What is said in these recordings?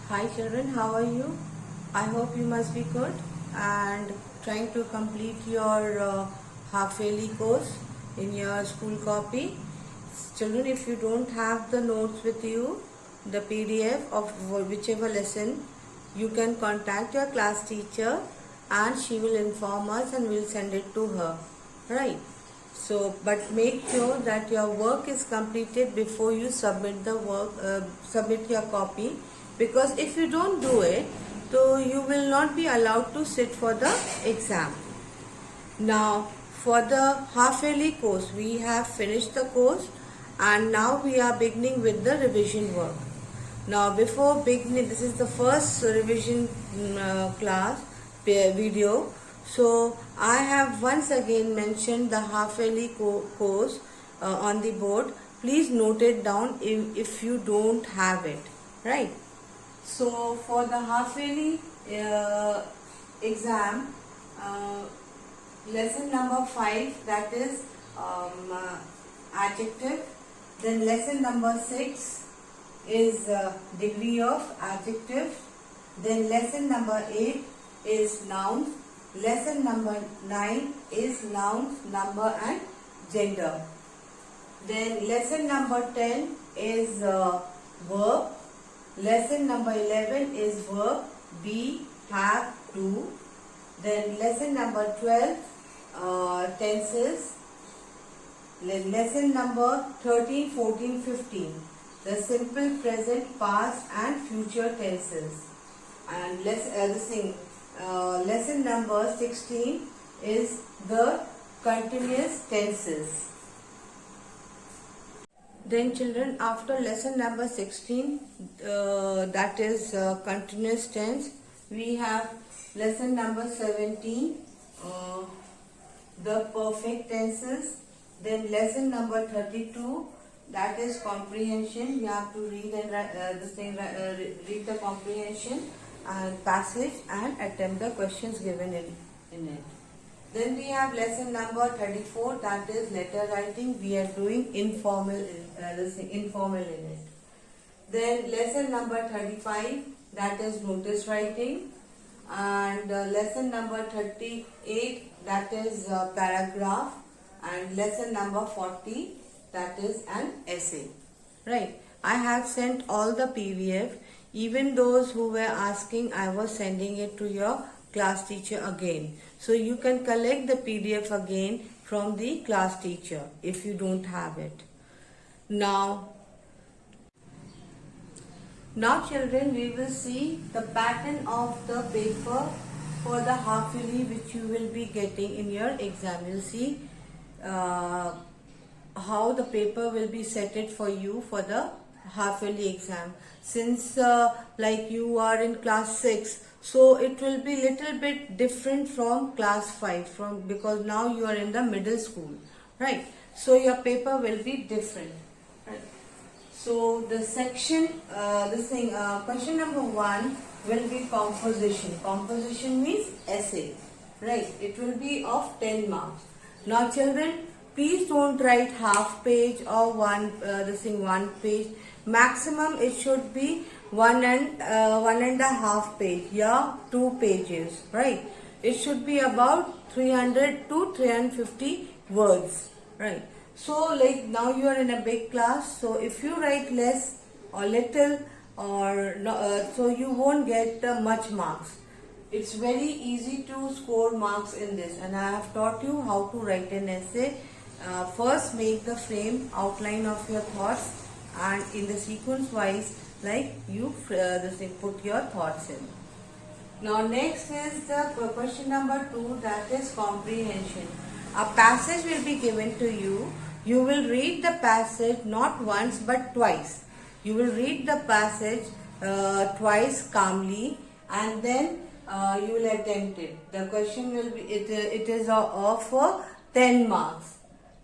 Hi children, how are you? I hope you must be good and trying to complete your half-yearly course in your school copy. Children, if you don't have the notes with you, the PDF of whichever lesson, you can contact your class teacher and she will inform us and we'll send it to her. Right? So, but make sure that your work is completed before you submit the work, submit your copy, because if you don't do it, so you will not be allowed to sit for the exam. Now, for the half-yearly course, we have finished the course and now we are beginning with the revision work. Now, before beginning, this is the first revision class video. So, I have once again mentioned the half-yearly course on the board. Please note it down if you don't have it, right? So, for the half-yearly exam, lesson number 5, that is adjective. Then lesson number 6 is degree of adjective. Then lesson number 8 is nouns. Lesson number 9 is nouns, number and gender. Then lesson number 10 is verb. Lesson number 11 is verb, be, have, do. Then lesson number 12, tenses. Lesson number 13, 14, 15, the simple, present, past and future tenses. And lesson number 16 is the continuous tenses. Then children, after lesson number 16, that is continuous tense, we have lesson number 17, the perfect tenses. Then lesson number 32, that is comprehension. You have to read and read the comprehension and passage and attempt the questions given in it. Then we have lesson number 34, that is letter writing. We are doing informal in it. Then lesson number 35, that is notice writing. And lesson number 38, that is paragraph. And lesson number 40, that is an essay. Right. I have sent all the PDF. Even those who were asking, I was sending it to your class teacher again. So you can collect the PDF again from the class teacher if you don't have it. Now children, we will see the pattern of the paper for the half-yearly which you will be getting in your exam. You'll see how the paper will be setted for you for the half-yearly exam. Since like you are in class 6, so it will be little bit different from class 5 because now you are in the middle school, right? So your paper will be different, right? So the section, question number 1 will be composition. Composition means essay, right? It will be of 10 marks. Now children, please don't write half page or one page. Maximum it should be one and a half page, yeah, 2 pages, right? It should be about 300 to 350 words, right? So like now you are in a big class, so if you write less or little or no, so you won't get much marks. It's very easy to score marks in this, and I have taught you how to write an essay. First make the frame outline of your thoughts, and in the sequence wise, like you put your thoughts in. Now next is the question number 2, that is comprehension. A passage will be given to you. You will read the passage not once but twice. You will read the passage twice calmly, and then you will attempt it. The question will be, it is of 10 marks.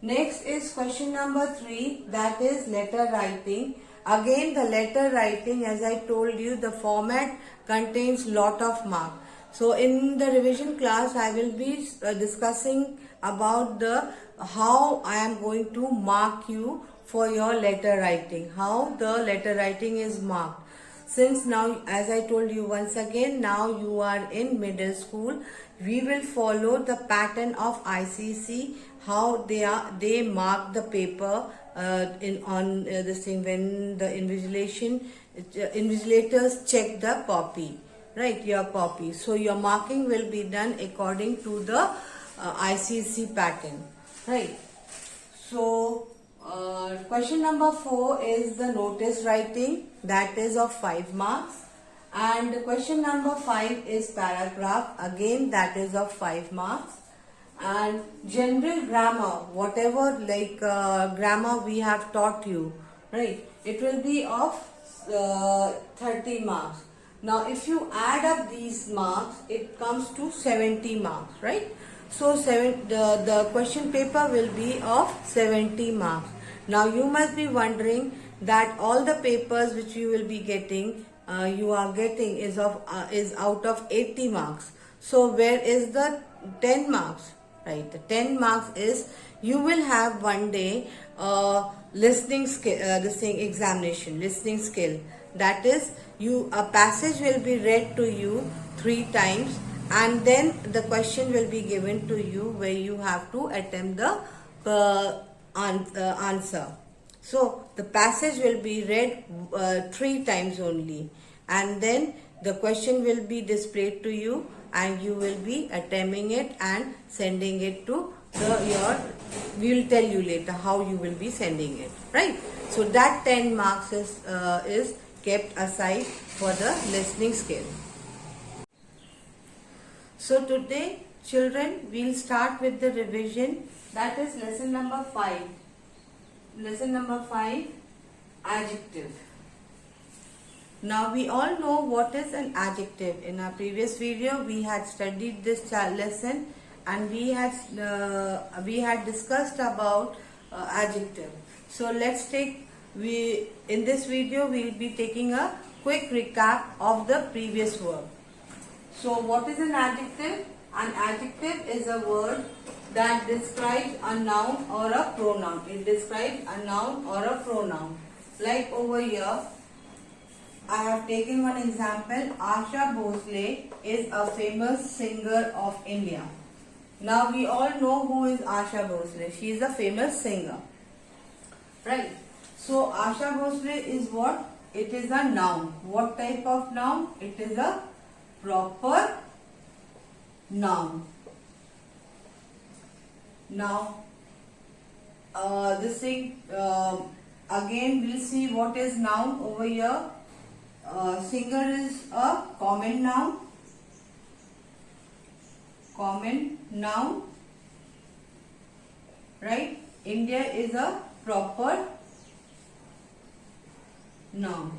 Next is question number 3, that is letter writing. Again the letter writing, as I told you, the format contains lot of marks. So in the revision class I will be discussing about how I am going to mark you for your letter writing, how the letter writing is marked. since now, as I told you once again, now you are in middle school, we will follow the pattern of ICC, how they mark the paper in on this thing when the invigilators check the copy, right, your copy. So your marking will be done according to the ICC pattern, right. So question number 4 is the notice writing, that is of 5 marks, and question number 5 is paragraph, again that is of 5 marks, and general grammar, whatever like grammar we have taught you, right, it will be of 30 marks. Now if you add up these marks, it comes to 70 marks, right. So the question paper will be of 70 marks. Now you must be wondering that all the papers which you will be getting, is out of 80 marks. So where is the 10 marks? Right, the 10 marks is you will have one day listening skill, examination, listening skill. That is, a passage will be read to you 3 times, and then the question will be given to you where you have to attempt the answer. So the passage will be read 3 times only, and then the question will be displayed to you, and you will be attempting it and sending it to we will tell you later how you will be sending it, right. So that 10 marks is kept aside for the listening skill. So today, children, we'll start with the revision, that is lesson number 5. Lesson number 5, adjective. Now we all know what is an adjective. In our previous video, we had studied this lesson, and we had discussed about adjective. So let's take, in this video we will be taking a quick recap of the previous work. So what is an adjective? An adjective is a word that describes a noun or a pronoun. It describes a noun or a pronoun. Like over here, I have taken one example. Asha Bhosle is a famous singer of India. Now we all know who is Asha Bhosle. She is a famous singer, right? So Asha Bhosle is what? It is a noun. What type of noun? It is a proper noun. Now this thing again we'll see what is noun over here. Singer is a common noun. Common noun, right? India is a proper noun.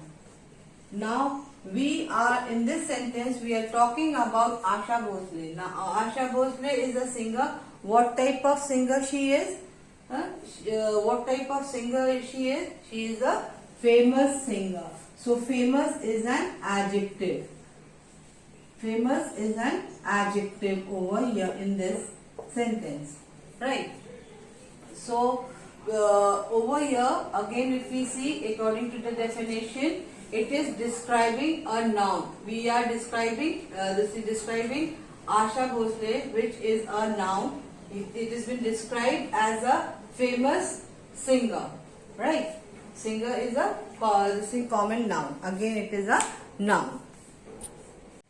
Now we are in this sentence, we are talking about Asha Bhosle. Now Asha Bhosle is a singer. What type of singer she is? What type of singer she is? She is a famous singer. So famous is an adjective. Famous is an adjective over here in this sentence, right? So over here again, if we see according to the definition, it is describing a noun. We are describing this is describing Asha Bhosle, which is a noun. It has been described as a famous singer, right? Singer is a common noun. Again, it is a noun.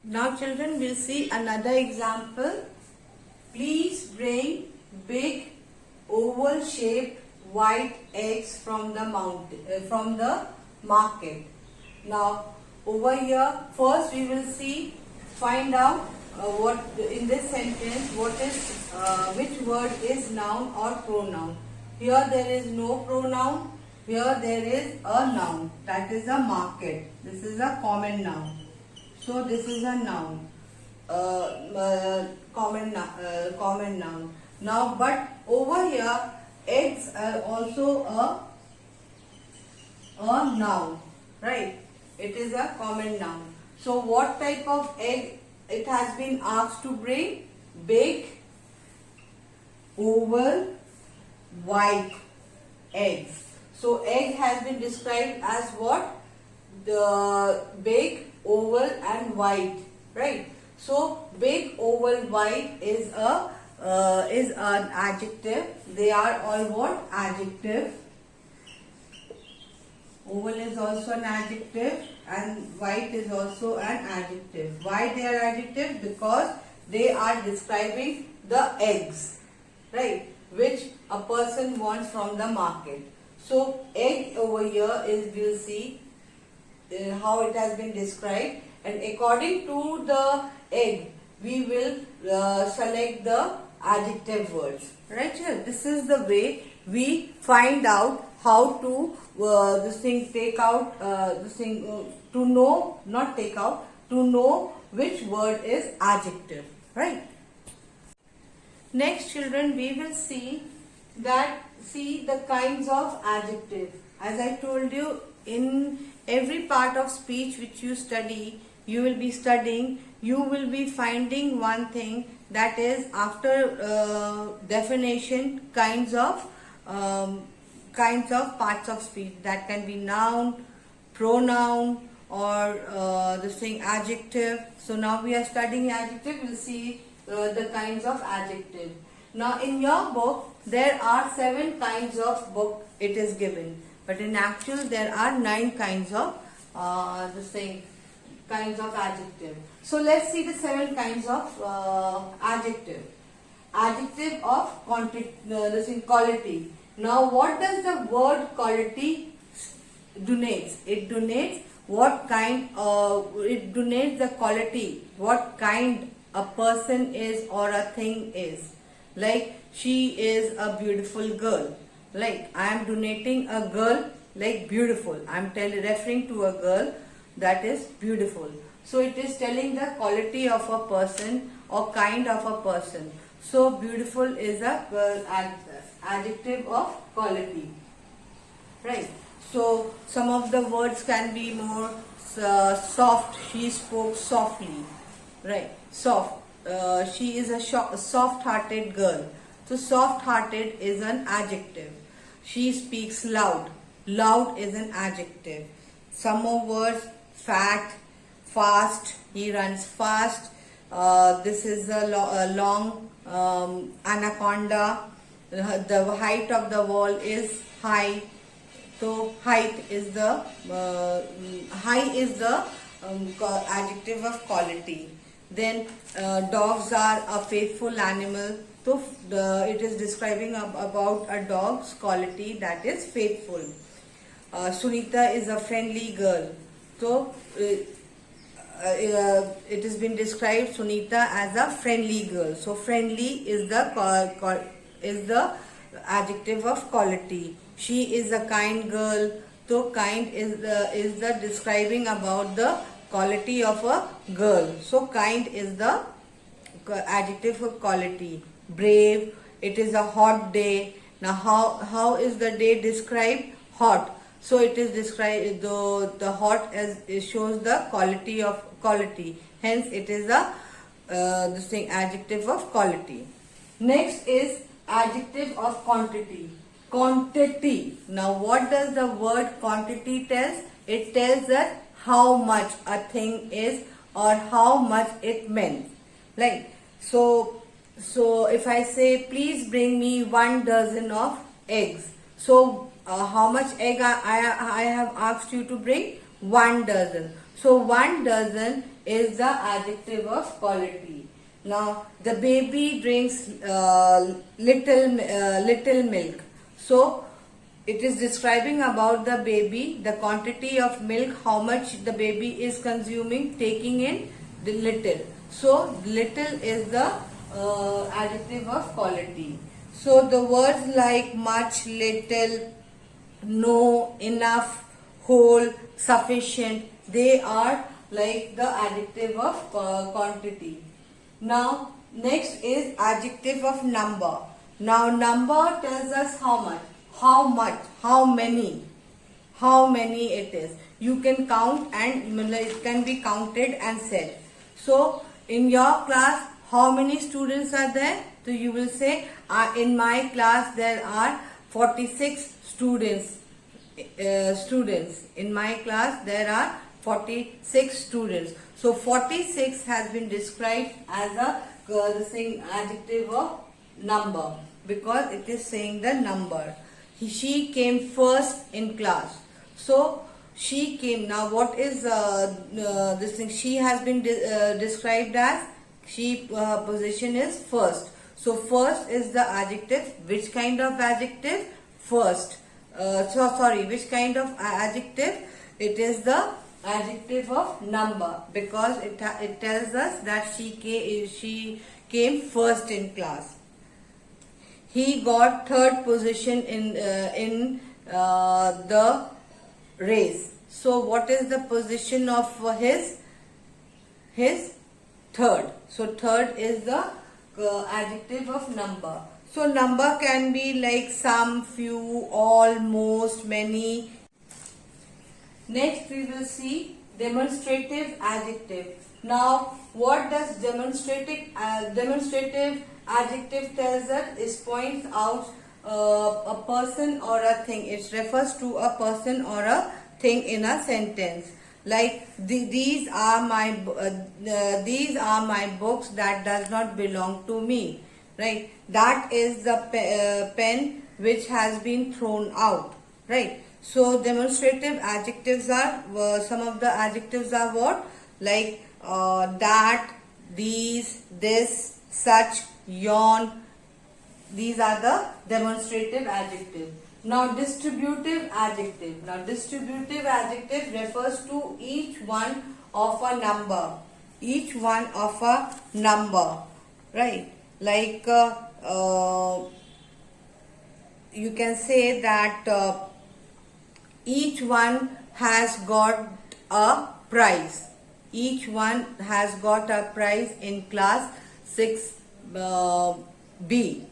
Now children, we'll see another example. Please bring big oval shaped white eggs from the market. Now over here, first we will find out what in this sentence, which word is noun or pronoun. Here there is no pronoun. Here there is a noun, that is a market. This is a common noun. So this is a noun, common noun. Now, but over here, eggs are also a noun, right? It is a common noun. So what type of egg it has been asked to bring? Big, oval, white eggs. So egg has been described as what? big, oval and white, right? So big, oval, white is an adjective. They are all what? Adjective. Oval is also an adjective and white is also an adjective. Why they are adjective? Because they are describing the eggs, right, which a person wants from the market. So egg over here is, we'll see how it has been described, and according to the egg we will select the adjective words, right here. This is the way we find out how to to know, not take out, to know which word is adjective, right? Next, children, we will see the kinds of adjective. As I told you, in every part of speech which you study, you will be studying, you will be finding one thing, that is after definition, kinds of parts of speech. That can be noun, pronoun, or adjective. So now we are studying adjective. We'll see the kinds of adjective. Now in your book there are 7 kinds of book it is given, but in actual there are 9 kinds of kinds of adjective. So let's see the 7 kinds of adjective. Adjective of quality. Now what does the word quality denotes? It denotes what kind, it denotes the quality, what kind a person is or a thing is. Like she is a beautiful girl. Like I am donating a girl like beautiful. I am referring to a girl that is beautiful. So it is telling the quality of a person or kind of a person. So beautiful is a adjective of quality, right? So some of the words can be more soft. She spoke softly, right? Soft. She is a soft-hearted girl. So soft-hearted is an adjective. She speaks loud. Loud is an adjective. Some more words: fat, fast. He runs fast. This is a long anaconda. The height of the wall is high. So height is the adjective of quality. Then dogs are a faithful animal. So it is describing about a dog's quality, that is faithful. Sunita is a friendly girl. So it has been described Sunita as a friendly girl. So friendly is the adjective of quality. She is a kind girl. So kind is the describing about the quality of a girl. So kind is the adjective of quality. Brave. It is a hot day. Now how is the day described? Hot. So it is described, the hot as it shows the quality of quality. Hence it is a adjective of quality. Next is adjective of quantity. Quantity. Now what does the word quantity tells? It tells us how much a thing is or how much it meant. Like so if I say please bring me 1 dozen of eggs. So how much egg I have asked you to bring? 1 dozen. So 1 dozen is the adjective of quality. Now the baby drinks little milk. So it is describing about the baby, the quantity of milk, how much the baby is consuming, taking in the little. So little is the adjective of quality. So the words like much, little, no, enough, whole, sufficient, they are like the adjective of quantity. Now next is adjective of number. Now number tells us how much, how many it is. You can count and it can be counted and said. So in your class, how many students are there? So you will say in my class there are 46 students. students. In my class there are 46 students. So 46 has been described as a adjective of number because it is saying the number. She came first in class. So she came. Now what is this thing? She has been described as, she position is first. So first is the adjective. Which kind of adjective? First. Which kind of adjective? It is the adjective of number because it tells us that she came first in class. He got third position in the race. So what is the position of his? Third. So third is the adjective of number. So number can be like some, few, all, most, many. Next we will see demonstrative adjective. Now what does demonstrative adjective tells us? It points out a person or a thing. It refers to a person or a thing in a sentence. Like these are my books that does not belong to me. Right? That is the pen which has been thrown out. Right? So demonstrative adjectives are, some of the adjectives are what? Like that, these, this, such, yon. These are the demonstrative adjectives. Now distributive adjective. Now distributive adjective refers to each one of a number. Each one of a number. Right? Like you can say that each one has got a prize. Each one has got a prize in class 6B.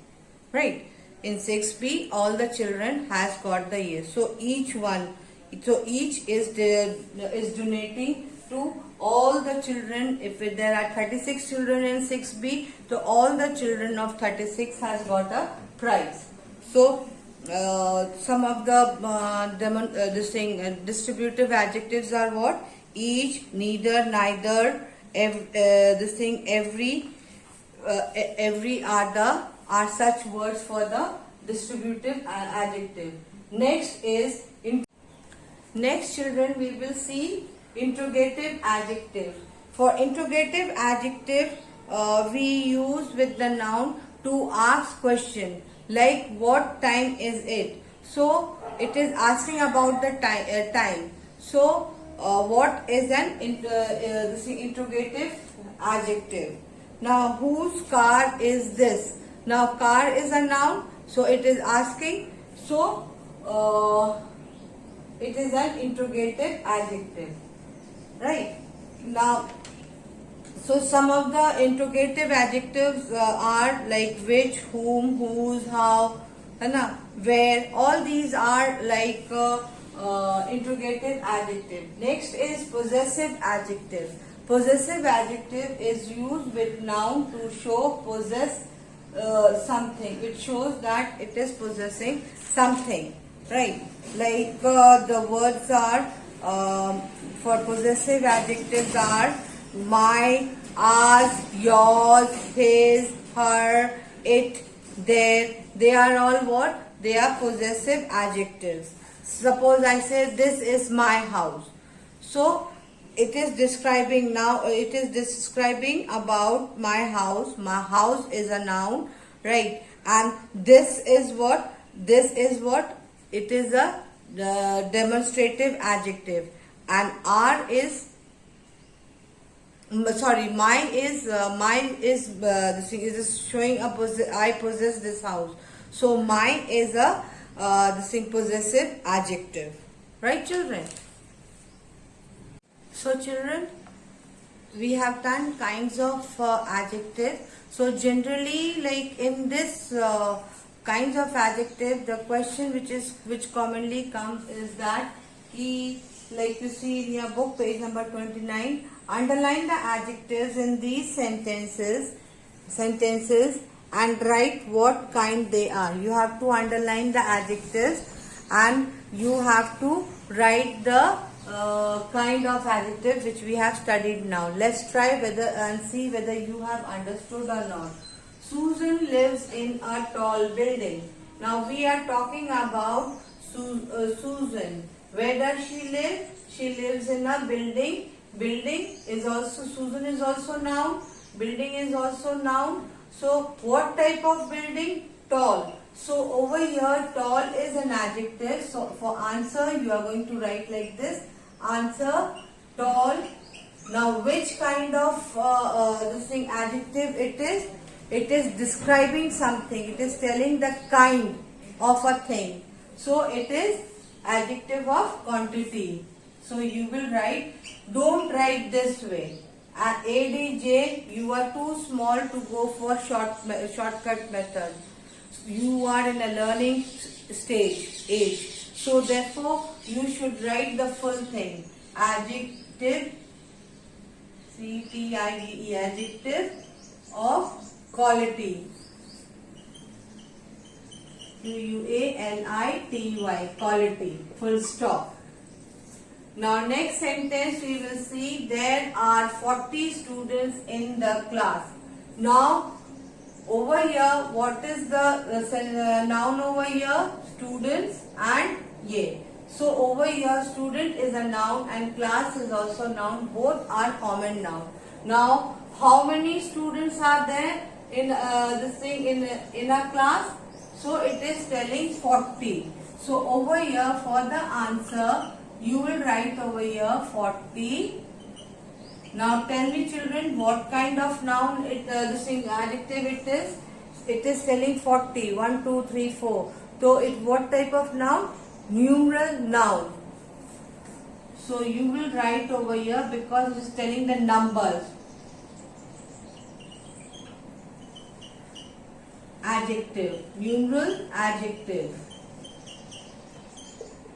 Right? In 6B, all the children has got the year. So each one, so each is donating to all the children. If there are 36 children in 6B, so all the children of 36 has got a prize. So some of the distributive adjectives are what? Each, neither, neither, every are such words for the distributive adjective. Next is next children we will see interrogative adjective. For interrogative adjective we use with the noun to ask question, like what time is it? So it is asking about the time. So what is an interrogative adjective? Now whose car is this? Now car is a noun, so it is asking. So it is an interrogative adjective. Right? Now, so some of the interrogative adjectives are like which, whom, whose, how, where. All these are like interrogative adjective. Next is possessive adjective. Possessive adjective is used with noun to show possess something. It shows that it is possessing something. Right? Like the words are for possessive adjectives are my, ours, yours, his, her, it, their. They are all what? They are possessive adjectives. Suppose I say this is my house. So it is describing now, it is describing about my house. My house is a noun, right? And this is what? This is what? It is a demonstrative adjective. And our is, sorry, mine is this thing is showing a I possess this house. So mine is a this thing possessive adjective, right, children? So children, we have done kinds of adjective. So generally, like in this kinds of adjective, the question which commonly comes is that like you see in your book, page number 29, underline the adjectives in these sentences and write what kind they are. You have to underline the adjectives and you have to write the kind of adjective which we have studied now. Let's try whether and see whether you have understood or not. Susan lives in a tall building. Now we are talking about Susan. Where does she live? She lives in a building. Building is also, Susan is also noun. Building is also noun. So what type of building? Tall. So over here tall is an adjective. So for answer you are going to write like this. Answer tall. Now which kind of this thing adjective it is? It is describing something. It is telling the kind of a thing. So it is adjective of quantity. So you will write, don't write this way. At ADJ, you are too small to go for shortcut method. You are in a learning age. So therefore, you should write the full thing. Adjective, CTIVE, adjective of quality. QUALITY, quality. Full stop. Now next sentence we will see, there are 40 students in the class. Now over here, what is the noun over here? Students and ye. So over here, student is a noun and class is also noun. Both are common noun. Now how many students are there in this thing in a class? So it is telling 40. So over here for the answer, you will write over here 40. Now tell me children, what kind of noun this thing adjective it is? It is telling 40. 1, 2, 3, 4. So it what type of noun? Numeral noun. So you will write over here because it is telling the numbers. Adjective. Numeral adjective.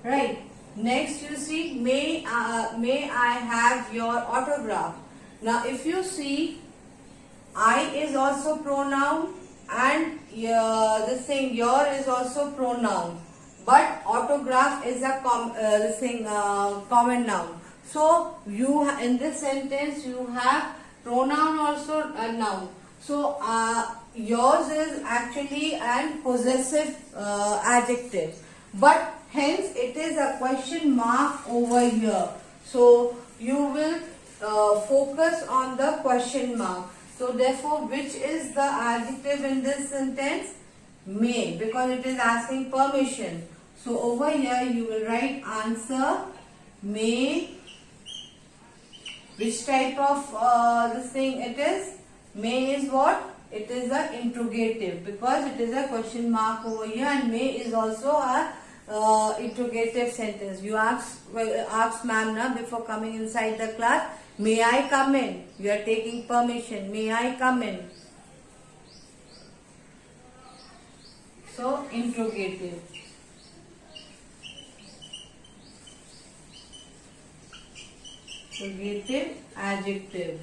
Right. Next you see, may I have your autograph. Now if you see, I is also pronoun and this thing your is also pronoun, but autograph is a common noun. So you in this sentence you have pronoun also a noun. So yours is actually an possessive adjective, but hence it is a question mark over here. So you will focus on the question mark. So therefore, which is the adjective in this sentence? May, because it is asking permission. So over here you will write answer may. Which type of this thing it is? May is what? It is a interrogative because it is a question mark over here, and may is also a interrogative sentence. You ask ma'am now before coming inside the class, may I come in? You are taking permission. May I come in? So interrogative. Interrogative adjective.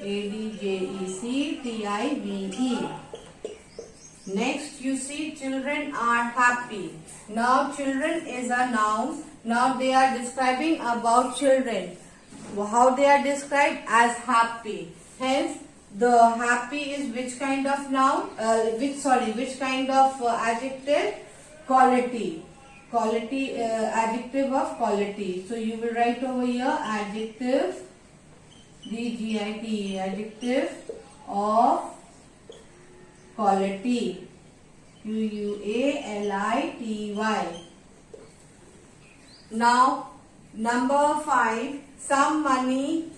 ADJECTIVE. Next you see, children are happy. Now children is a noun. Now they are describing about children. How they are described? As happy. Hence the happy is which kind of noun? Which kind of adjective? Quality. Quality, adjective of quality. So you will write over here adjective, DGIT, adjective of quality. QUALITY. Now number 5, some money.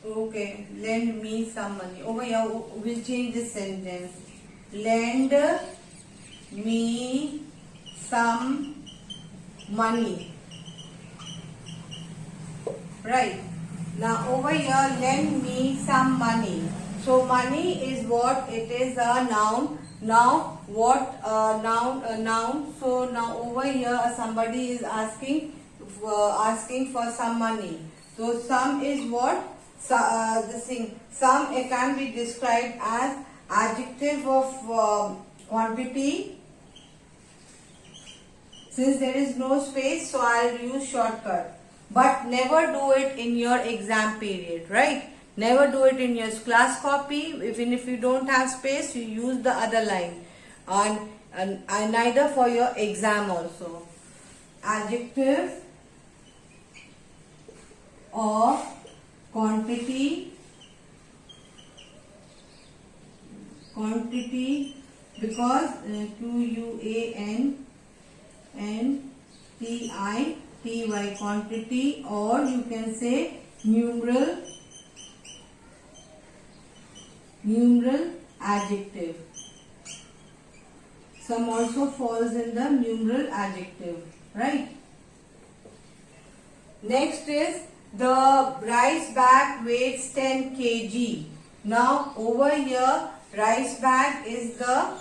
Okay, lend me some money. Over here we'll change this sentence. Lend me some money. Right. Now over here, lend me some money. So money is what? It is a noun. Now what noun? So now over here somebody is asking for some money. So some is what? This thing. Some it can be described as adjective of quantity Since there is no space, so I'll use shortcut. But never do it in your exam period, right? Never do it in your class copy. Even if you don't have space, you use the other line. And neither for your exam also. Adjective of quantity because quantity quantity, or you can say numeral adjective. Some also falls in the numeral adjective, right? Next is the rice bag weighs 10 kg. Now over here, rice bag is the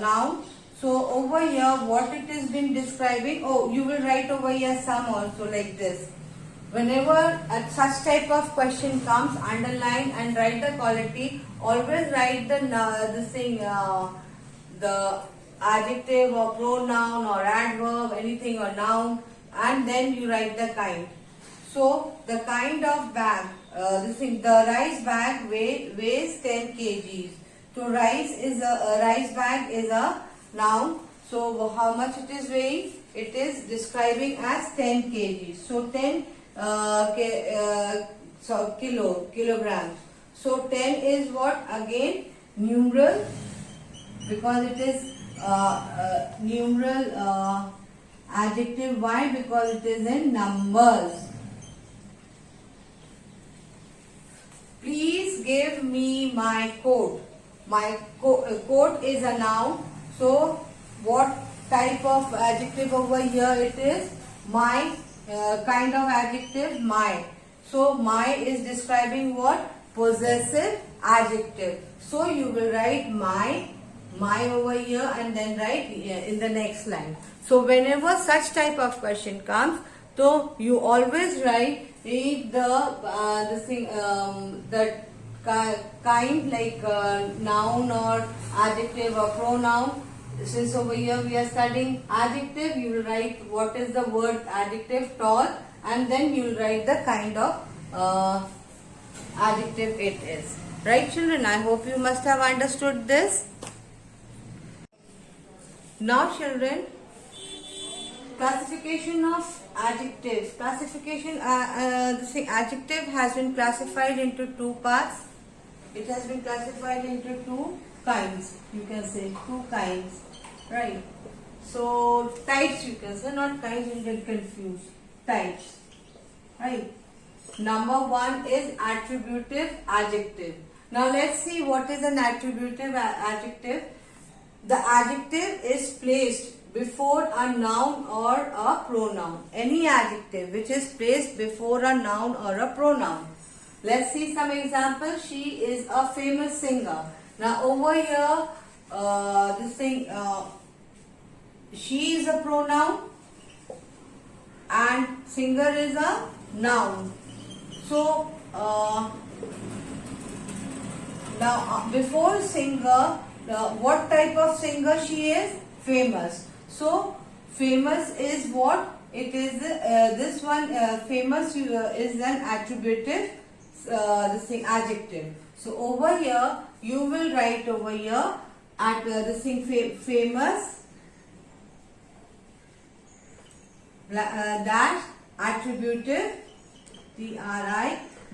noun. So over here, what it has been describing? Oh, you will write over here some also like this. Whenever such type of question comes, underline and write the quality. Always write the adjective or pronoun or adverb, anything or noun, and then you write the kind. So the kind of bag, the rice bag weighs 10 kgs. So rice bag is a noun. So how much it is weighing? It is describing as 10 kgs. So 10 kilograms. So 10 is what? Again numeral, because it is numeral adjective. Why? Because it is in numbers. Please give me my coat. My coat is a noun. So what type of adjective over here it is? My. Kind of adjective, my. So my is describing what? Possessive adjective. So you will write my over here and then write in the next line. So whenever such type of question comes, so you always write the kind, like noun or adjective or pronoun. Since over here we are studying adjective, you will write what is the word adjective, tall, and then you will write the kind of adjective it is. Right, children? I hope you must have understood this. Now, children, classification of adjectives. Classification, adjective has been classified into two parts. It has been classified into two kinds. You can say two kinds, right? So types, you can say, not kinds, you get confused. Types, right? Number one is attributive adjective. Now let's see what is an attributive adjective. The adjective is placed before a noun or a pronoun. Any adjective which is placed before a noun or a pronoun. Let's see some examples. She is a famous singer. Now over here, she is a pronoun and singer is a noun. So now before singer, what type of singer she is? Famous. So famous is what? It is this one. Famous is an attributive adjective. So over here you will write over here at famous dash attributive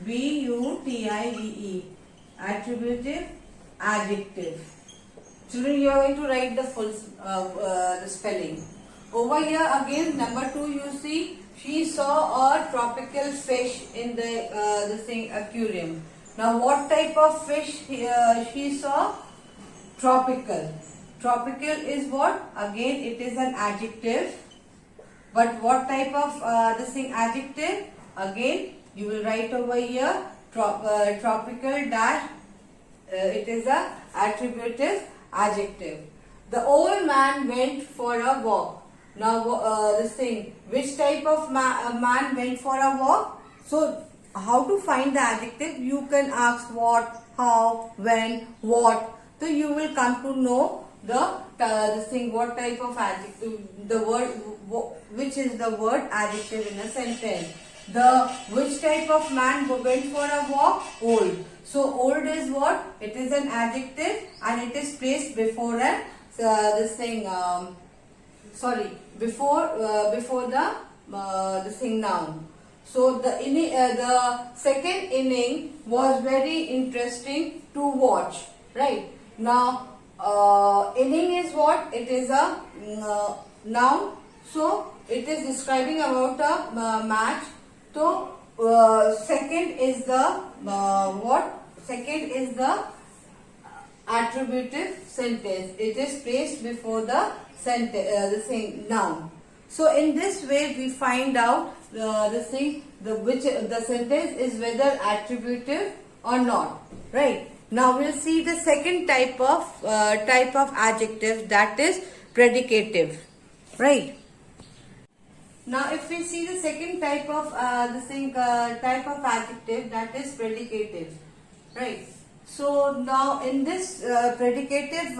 attributive attributive adjective. Children, you are going to write the full the spelling. Over here again, number 2, you see she saw a tropical fish in the aquarium. Now what type of fish she saw? Tropical. Tropical is what? Again it is an adjective. But what type of adjective? Again you will write over here tropical dash it is a attributive adjective. The old man went for a walk. Now which type of man went for a walk? So how to find the adjective? You can ask what, how, when, what. So you will come to know this thing, what type of adjective, the word, which is the word adjective in a sentence. Which type of man went for a walk? Old. So old is what? It is an adjective and it is placed before an this thing. Before the this thing noun. So the second inning was very interesting to watch. Right now, inning is what? It is a noun. So it is describing about a match. So second is the what? Second is the attributive sentence. It is placed before the sentence, the same noun. So in this way we find out the sentence is whether attributive or not. Right. Now we'll see the second type of adjective, that is predicative. Right. Now, if we see the second type of type of adjective, that is predicative, right? So now in this predicative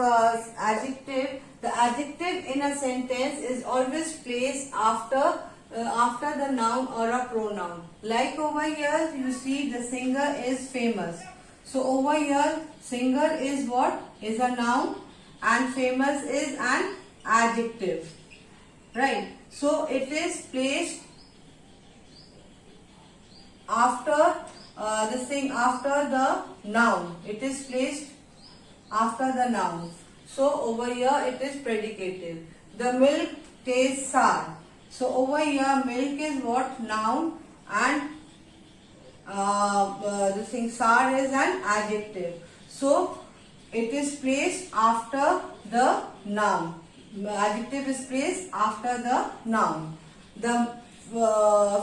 adjective, the adjective in a sentence is always placed after the noun or a pronoun. Like over here, you see the singer is famous. So over here, singer is what? Is a noun, and famous is an adjective, right? So it is placed after after the noun. It is placed after the noun. So over here it is predicative. The milk tastes sour. So over here milk is what? Noun, and sour is an adjective. So it is placed after the noun. Adjective is placed after the noun. The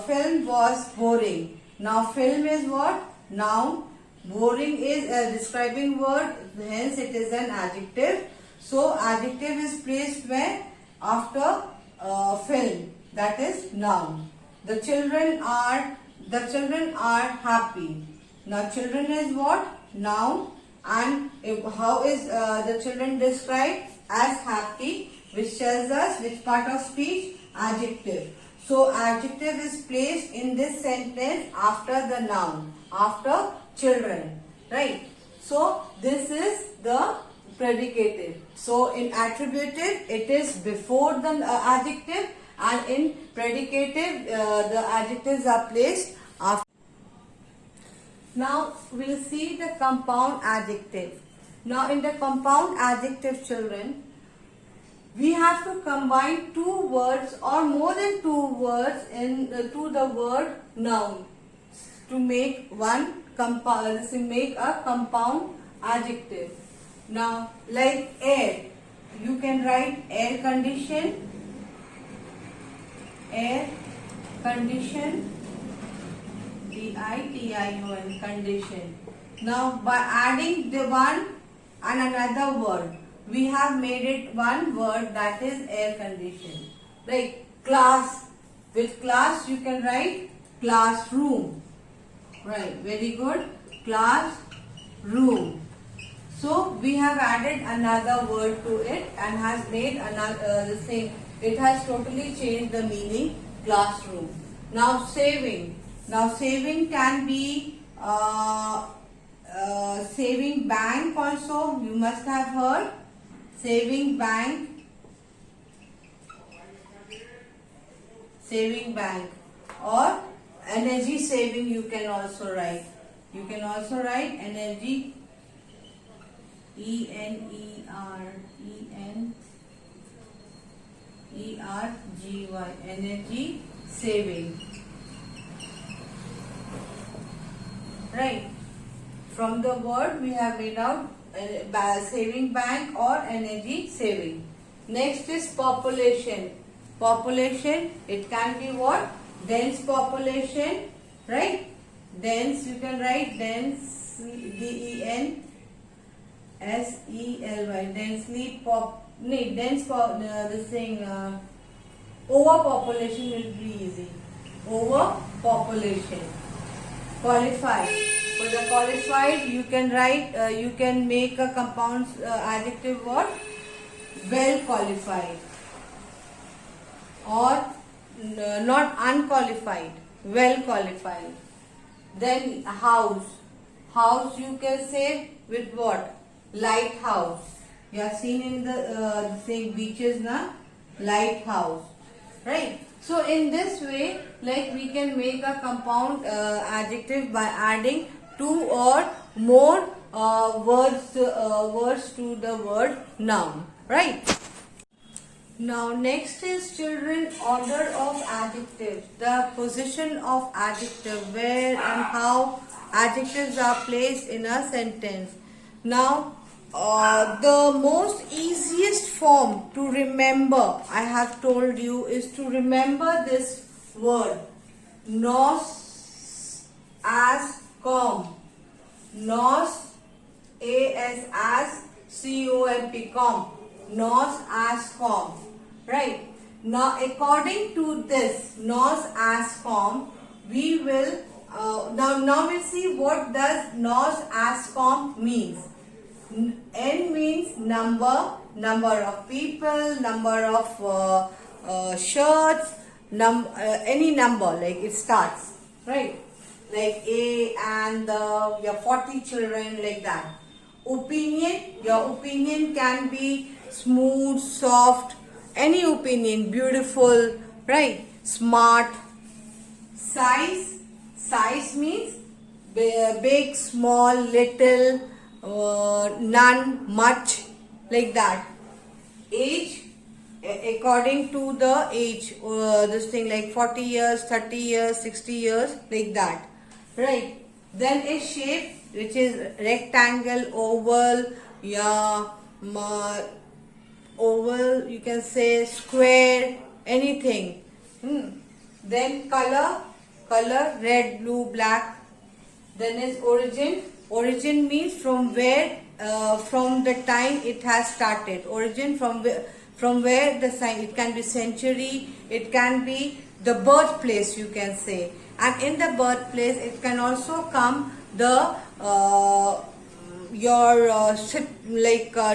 film was boring. Now film is what? Noun. Boring is a describing word, hence it is an adjective. So adjective is placed where? After film, that is noun. The children are happy. Now children is what? Noun. And how is the children described? As happy, which tells us which part of speech? Adjective. So adjective is placed in this sentence after the noun, after children, right? So this is the predicative. So in attributive it is before the adjective, and in predicative the adjectives are placed after. Now we'll see the compound adjective. Now in the compound adjective, children, we have to combine two words or more than two words to the word noun to make make a compound adjective. Now like air, you can write air condition, D-I-T-I-O-N, condition. Now by adding the one and another word, we have made it one word, that is air condition. Like class, with class you can write classroom. Right, very good. Classroom. So we have added another word to it and has made another the same. It has totally changed the meaning, classroom. Now saving. Now saving can be saving bank also. You must have heard saving bank. Saving bank, or energy saving you can also write. You can also write energy, E-N-E-R-G-Y, energy saving. Right. From the word we have made out saving bank or energy saving. Next is population. Population, it can be what? Dense population, right? Dense, you can write dense, D-E-N-S-E-L-Y, densely this thing, overpopulation will be easy. Overpopulation. Qualified. For the qualified, you can write, you can make a compound adjective word well qualified, or not unqualified, well qualified. Then house. House you can say with what? Lighthouse. You have seen in the say beaches na, lighthouse, right? So in this way, like we can make a compound adjective by adding two or more words to the word noun, right? Now next is children, order of adjectives, the position of adjective, where and how adjectives are placed in a sentence. Now the most easiest form to remember, I have told you, is to remember this word nos as com. Nos, as comp, com. Nos as com. Right. Now according to this nos as com, we will now we'll see what does nos as com means. N means number of people, number of shirts, any number, like it starts, right? Like A and your 40 children, like that. Opinion, your opinion can be smooth, soft, any opinion, beautiful, right? Smart. Size means big, small, little, none, much, like that. Age, according to the age, this thing like 40 years, 30 years, 60 years, like that, right? Then a shape, which is rectangle, oval, yeah, oval, you can say square, anything. Then color, red, blue, black. Then is origin. Origin means from where, from the time it has started. Origin from where the sign. It can be century. It can be the birthplace, you can say. And in the birthplace, it can also come the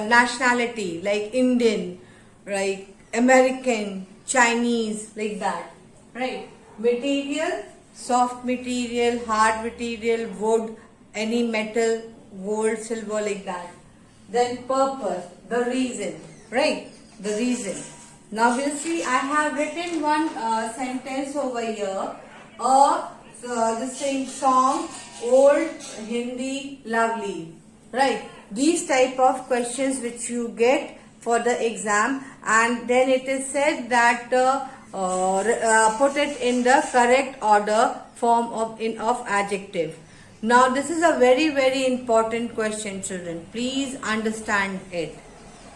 nationality, like Indian, right? American, Chinese, like that, right? Material, soft material, hard material, wood, any metal, gold, silver, like that. Then purpose, the reason, right? The reason. Now we'll see, I have written one sentence over here. This thing, song, old, Hindi, lovely, right? These type of questions which you get for the exam, and then it is said that put it in the correct order form of adjective. Now this is a very, very important question, children. Please understand it.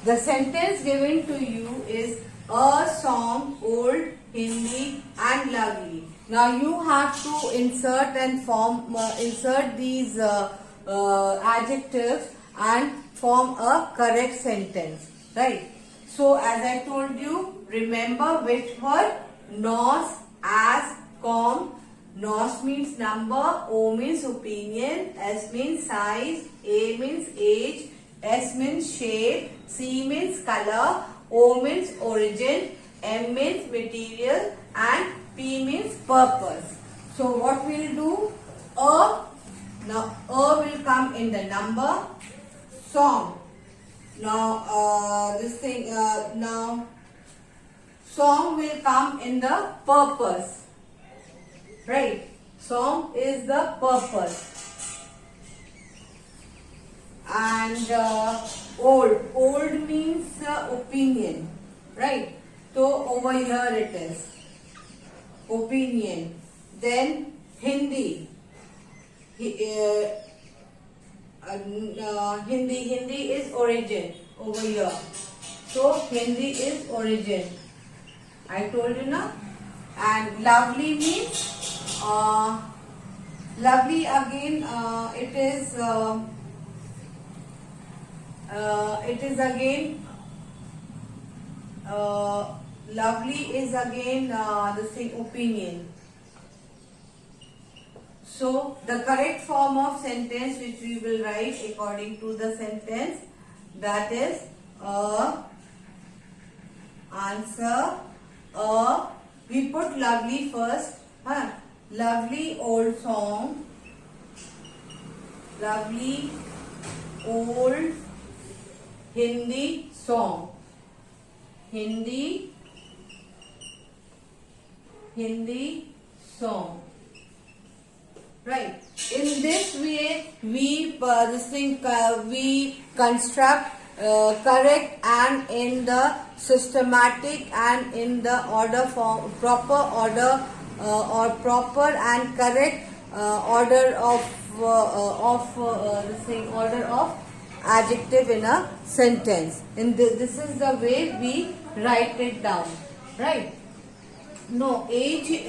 The sentence given to you is a song, old, Hindi and lovely. Now you have to insert and insert these adjectives and form a correct sentence, right? So as I told you, remember which word? Nos, as, com. Nos means number, O means opinion, S means size, A means age, S means shape, C means color, O means origin, M means material and P means purpose. So what we'll do? Now will come in the number, song. Now now song will come in the purpose. Right, song is the purpose. And old means opinion, right? So over here it is opinion. Then Hindi. Hindi is origin over here. So Hindi is origin. I told you now. And lovely means lovely again. It is again. Lovely is again the same opinion. So the correct form of sentence which we will write according to the sentence, that is Answer we put lovely first. Huh? Lovely old song. Lovely old Hindi song. Hindi song. Right. In this way, we we construct correct and in the systematic and in the order form, proper order or proper and correct order of order of adjective in a sentence. This is the way we write it down. Right. No, age,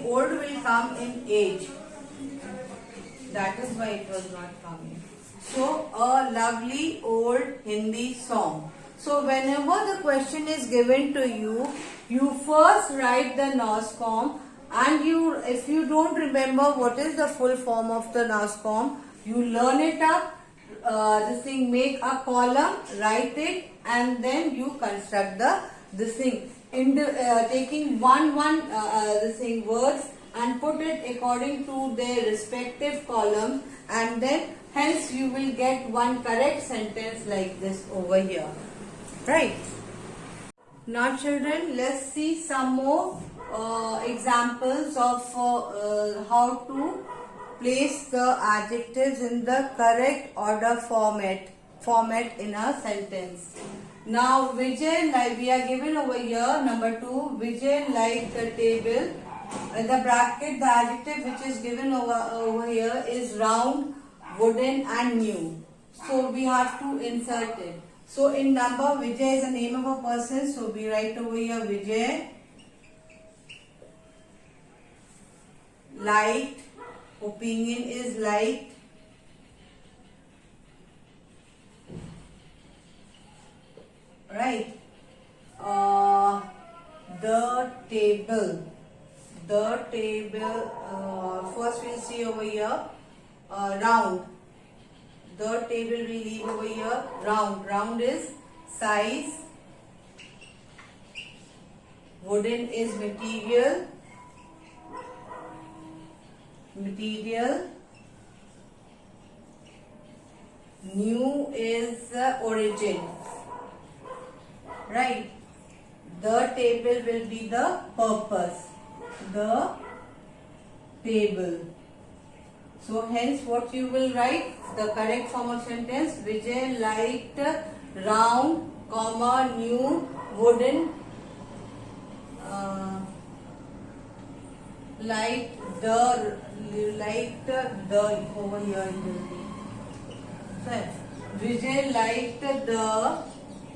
old will come in age. That is why it was not coming. So, a lovely old Hindi song. So, whenever the question is given to you, you first write the NOS form, and if you don't remember what is the full form of the NOS form, you learn it up, make a column, write it, and then you construct taking one words and put it according to their respective column, and then hence you will get one correct sentence like this over here. Right. Now children, let's see some more examples of how to place the adjectives in the correct order format in a sentence. Now Vijay, like we are given over here, number 2, Vijay liked the table. In the bracket, the adjective which is given over here is round, wooden and new. So we have to insert it. So in number, Vijay is the name of a person. So we write over here Vijay liked, opinion is liked. Right. The table. First we'll see over here round. The table we leave over here round. Round is size. Wooden is material. New is origin. Right. The table will be the purpose. The table. So hence what you will write? The correct form of sentence. Vijay liked round, comma, new, wooden. Liked the over here it will be. So, Vijay liked the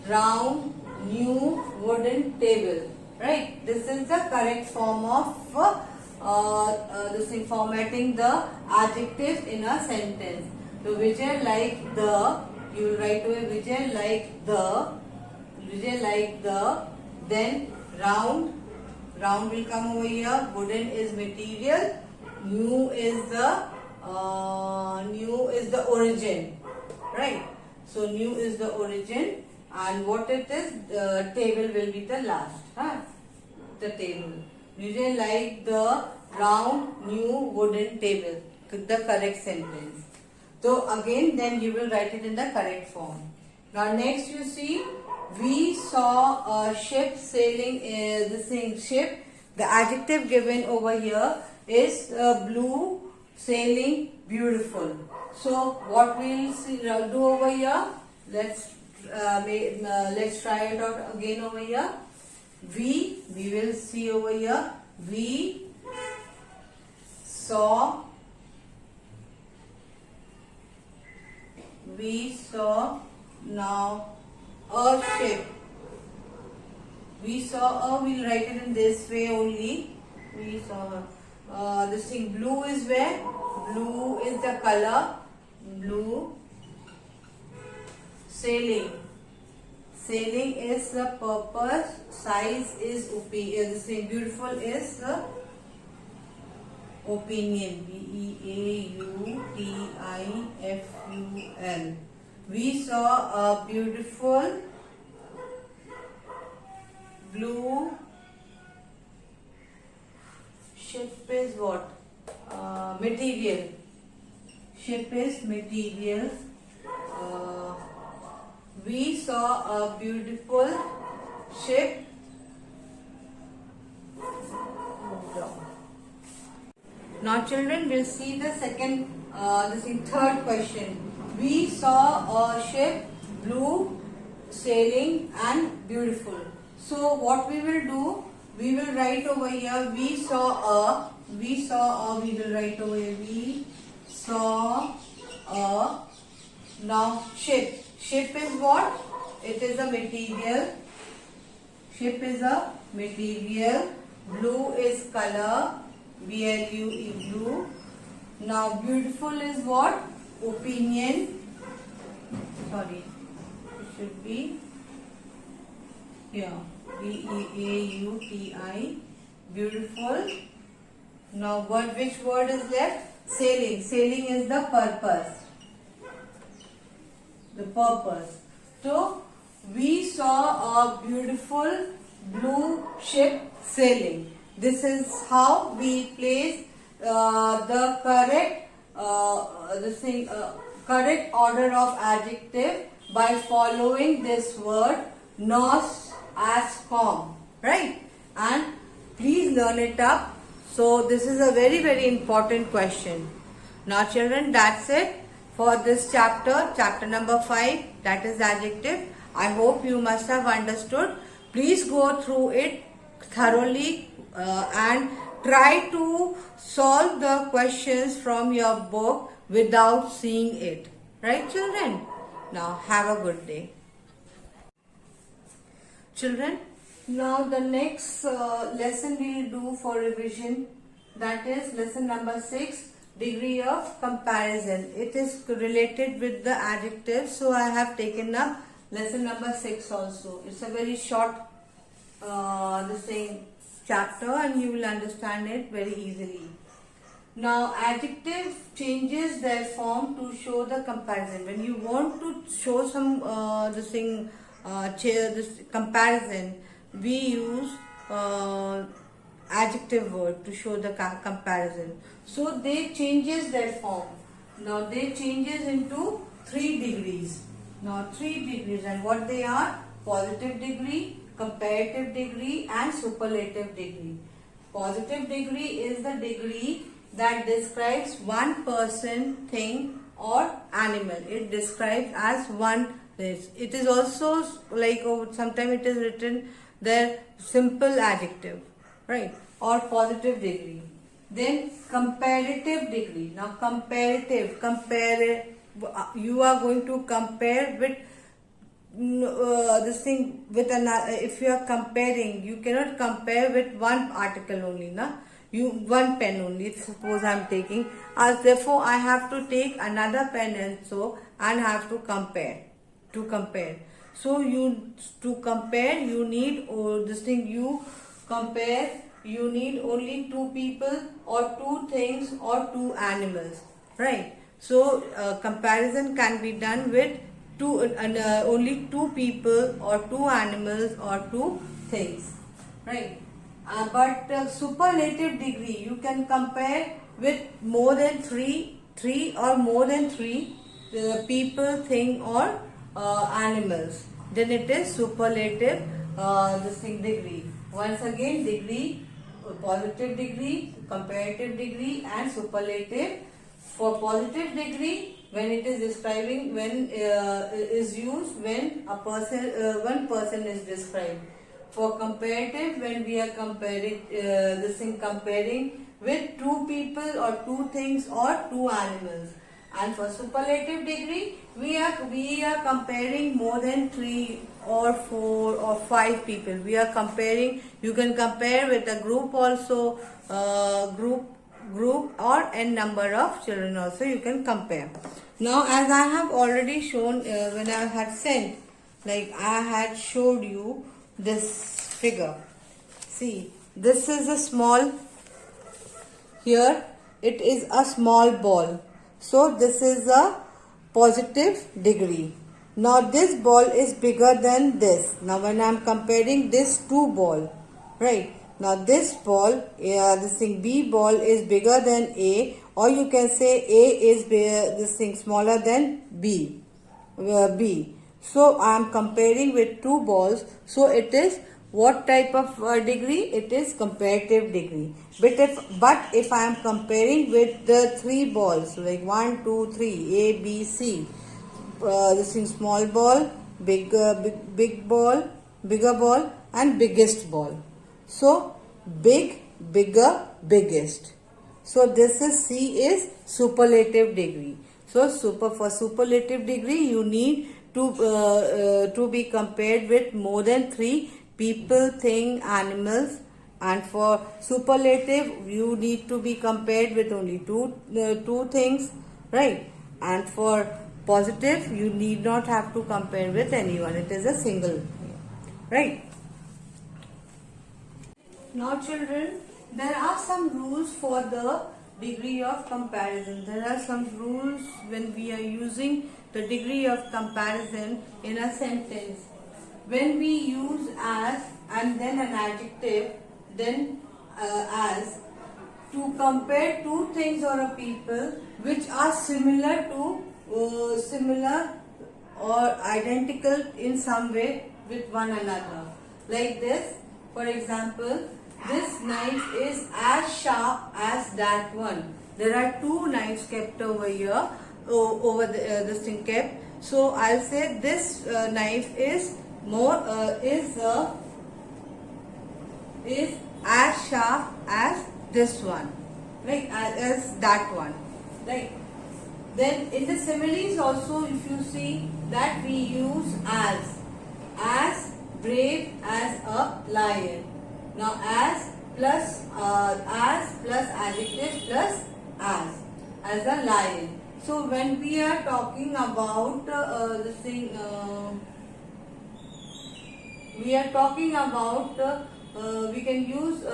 round, new, wooden table. Right. This is the correct form of formatting the adjective in a sentence. So Vijay liked the, you will write away Vijay liked the, then round will come over here, wooden is material, new is the origin. Right. So new is the origin, and what it is, table will be the last. The table. Vijay liked the round, new, wooden table. The correct sentence. So again, then you will write it in the correct form. Now next you see, we saw a ship sailing. Ship. The adjective given over here is blue, sailing, beautiful. So what we will do over here? Let's try it out again over here. We will see over here. We saw now a ship. We saw we'll write it in this way only. We saw this thing. Blue is where? Blue is the color. Blue. Sailing. Sailing is the purpose. Size is beautiful is the opinion. Beautiful. We saw a beautiful blue ship is what? Material. Ship is material. We saw a beautiful ship. Now children will see the third question. We saw a ship, blue, sailing and beautiful. So what we will do, we will write over here, we will write over here, we saw a, now ship. Ship is what? It is a material. Ship is a material. Blue is color. BLUE, blue. Now beautiful is what? Opinion. Sorry, it should be here. BEAUTI. Beautiful. Now which word is left? Sailing. Sailing is the purpose. The purpose. So we saw a beautiful blue ship sailing. This is how we place the correct order of adjective by following this word nos as com, right? And please learn it up. So this is a very, very important question. Now children, that's it for this chapter number 5, that is adjective. I hope you must have understood. Please go through it thoroughly and try to solve the questions from your book without seeing it. Right children? Now have a good day. Children, now the next lesson we will do for revision, that is lesson number 6, degree of comparison. It is related with the adjective, so I have taken up lesson number 6 also. It's a very short chapter and you will understand it very easily. Now adjective changes their form to show the comparison. When you want to show some this comparison, we use adjective word to show the comparison. So they changes their form. Now they changes into 3 degrees. Now 3 degrees, and what they are? Positive degree, comparative degree and superlative degree. Positive degree is the degree that describes one person, thing or animal. It describes as one race. It is also like sometimes it is written there simple adjective, right? Or positive degree. Then comparative degree. Now comparative, you are going to compare with this thing with another. If you are comparing, you cannot compare with one article only, na? One pen only. Suppose I am taking, as therefore I have to take another pen and have to compare. So to compare you need you need only 2 people or 2 things or 2 animals, right? So comparison can be done with only 2 people or 2 animals or 2 things, right? But superlative degree, you can compare with more than 3 or more than 3 people, thing or animals. Then it is superlative degree. Once again, degree, positive degree, comparative degree and superlative. For positive degree, when it is describing, is used when one person is described. For comparative, when we are comparing comparing with 2 people or 2 things or 2 animals. And for superlative degree, we are comparing more than 3 or 4 or 5 people. We are comparing. You can compare with a group also, group or n number of children also you can compare. Now as I have already shown when I had sent, like I had showed you this figure. See, this is a small, here it is a small ball. So this is a positive degree. Now this ball is bigger than this. Now when I am comparing this two ball, right? Now this ball, this thing B ball is bigger than A, or you can say A is this thing smaller than B. B. So I am comparing with two balls. So it is what type of degree? It is comparative degree. But if I am comparing with the three balls, like 1, 2, 3, A, B, C, this is small ball, big ball, bigger ball, and biggest ball. So big, bigger, biggest. So this is C is superlative degree. So for superlative degree, you need to be compared with more than 3 people, thing, animals. And for superlative, you need to be compared with only two things, right? And for positive, you need not have to compare with anyone. It is a single, right? Now children, there are some rules for the degree of comparison. There are some rules when we are using the degree of comparison in a sentence. When we use as and then an adjective, then as, to compare two things or a people which are similar or identical in some way with one another. Like this, for example, this knife is as sharp as that one. There are two knives kept over here, over this thing kept. So I'll say this knife is as sharp as this one, right? As that one, right? Then in the similes also, if you see that we use as brave as a lion. Now as plus adjective plus as a lion. So when we are talking about this thing, we can use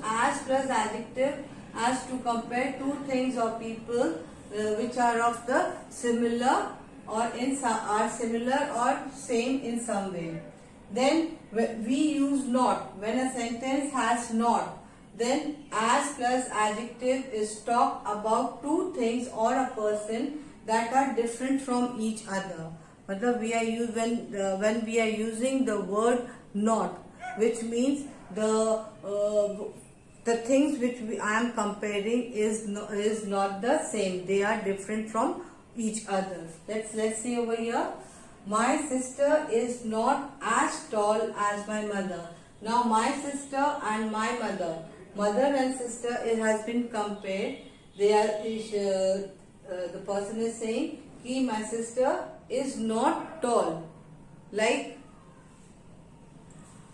as plus adjective as to compare two things or people which are of the similar or are similar or same in some way. Then we use not. When a sentence has not, then as plus adjective is talk about two things or a person that are different from each other. But when we are using the word not, which means the things which I am comparing is not the same. They are different from each other. Let's see over here. My sister is not as tall as my mother. Now my sister and my mother and sister, it has been compared. They are the person is saying कि my sister is not tall like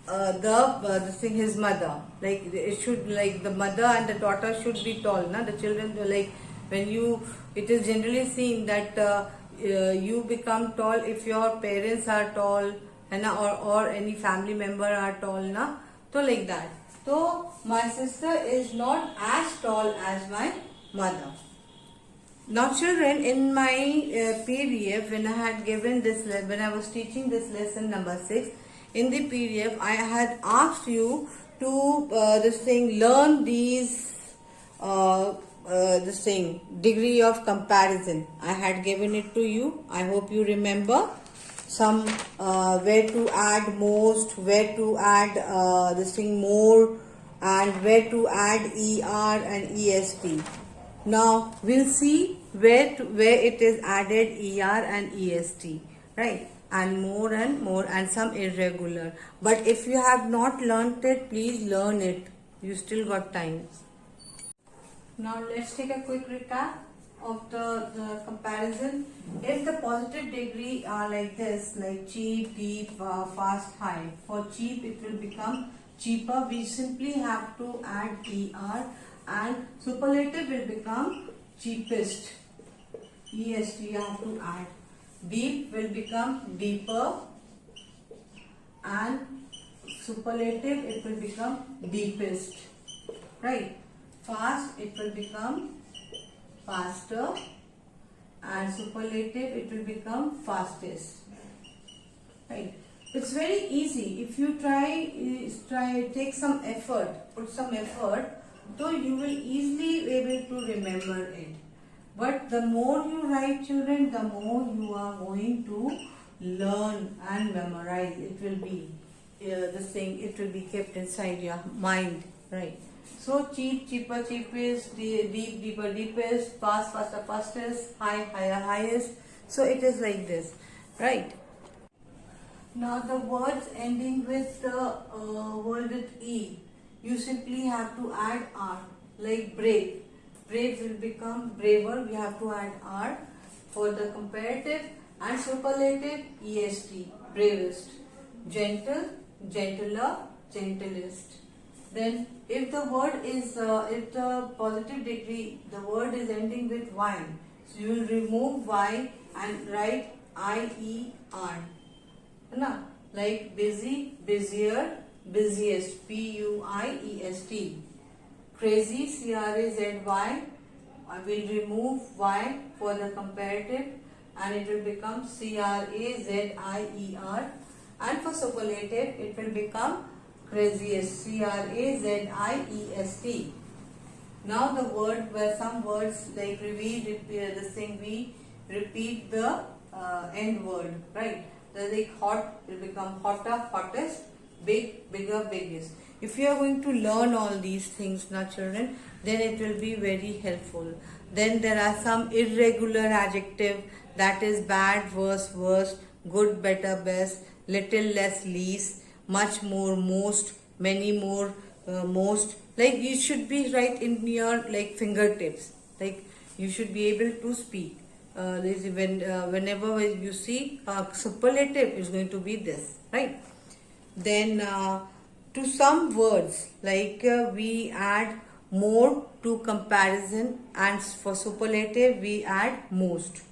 this thing his mother. Like it should, like the mother and the daughter should be tall. Na? The children, like when it is generally seen that you become tall if your parents are tall, or any family member are tall, na? So like that. So my sister is not as tall as my mother. Now children, in my PDF, when I had given this, when I was teaching this lesson number 6, in the PDF, I had asked you to learn these degree of comparison. I had given it to you. I hope you remember some where to add most, where to add more, and where to add ER and EST. Now we'll see where it is added ER and EST, right? And more and some irregular. But if you have not learnt it, please learn it. You still got time. Now let's take a quick recap of the comparison. If the positive degree are like this, like cheap, deep, fast, high. For cheap, it will become cheaper. We simply have to add ER, and superlative will become cheapest. EST you have to add. Deep will become deeper, and superlative it will become deepest, right? Fast it will become faster, and superlative it will become fastest. Right? It's very easy. If you take some effort, put some effort, so you will easily be able to remember it. But the more you write, children, the more you are going to learn and memorize. It will be this thing. It will be kept inside your mind, right? So cheap, cheaper, cheapest, deep, deeper, deepest, fast, faster, fastest, high, higher, highest. So it is like this, right? Now the words ending with the word with E, you simply have to add R, like brave. Brave will become braver, we have to add R. For the comparative and superlative, EST, bravest. Gentle, gentler, gentlest. Then if the word is, if the positive degree, the word is ending with Y, so you will remove Y and write IER. Na? Like busy, busier, busiest, PUIEST. Crazy, CRAZY. I will remove Y for the comparative and it will become CRAZIER. And for superlative, it will become craziest, CRAZIEST. Now the word, where some words like we repeat the end word, right? Like hot will become hotter, hottest, big, bigger, biggest. If you are going to learn all these things now, children, then it will be very helpful. Then there are some irregular adjective, that is bad, worse, worst, good, better, best, little, less, least, much more, most, many more, most. Like you should be right in your like fingertips. Like you should be able to speak. Whenever you see superlative is going to be this, right? Then to some words like we add more to comparison, and for superlative we add most,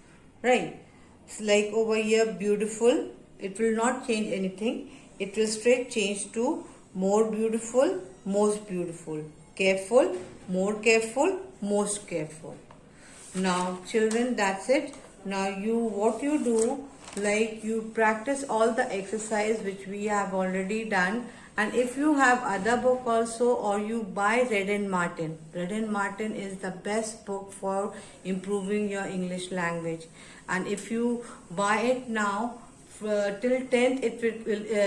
right? It's like over here beautiful, it will not change anything, it will straight change to more beautiful, most beautiful, careful, more careful, most careful. Now children, that's it. Now what you do, like you practice all the exercise which we have already done, and if you have other book also, or you buy Red and Martin. Red and Martin is the best book for improving your English language, and if you buy it now till 10th,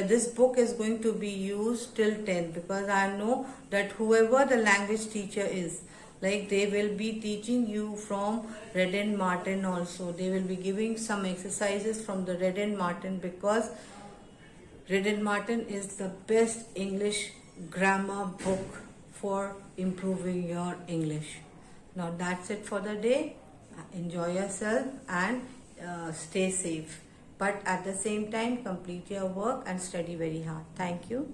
this book is going to be used till 10th, because I know that whoever the language teacher is, like they will be teaching you from Red and Martin also. They will be giving some exercises from the Red and Martin, because Red and Martin is the best English grammar book for improving your English. Now that's it for the day. Enjoy yourself and stay safe. But at the same time, complete your work and study very hard. Thank you.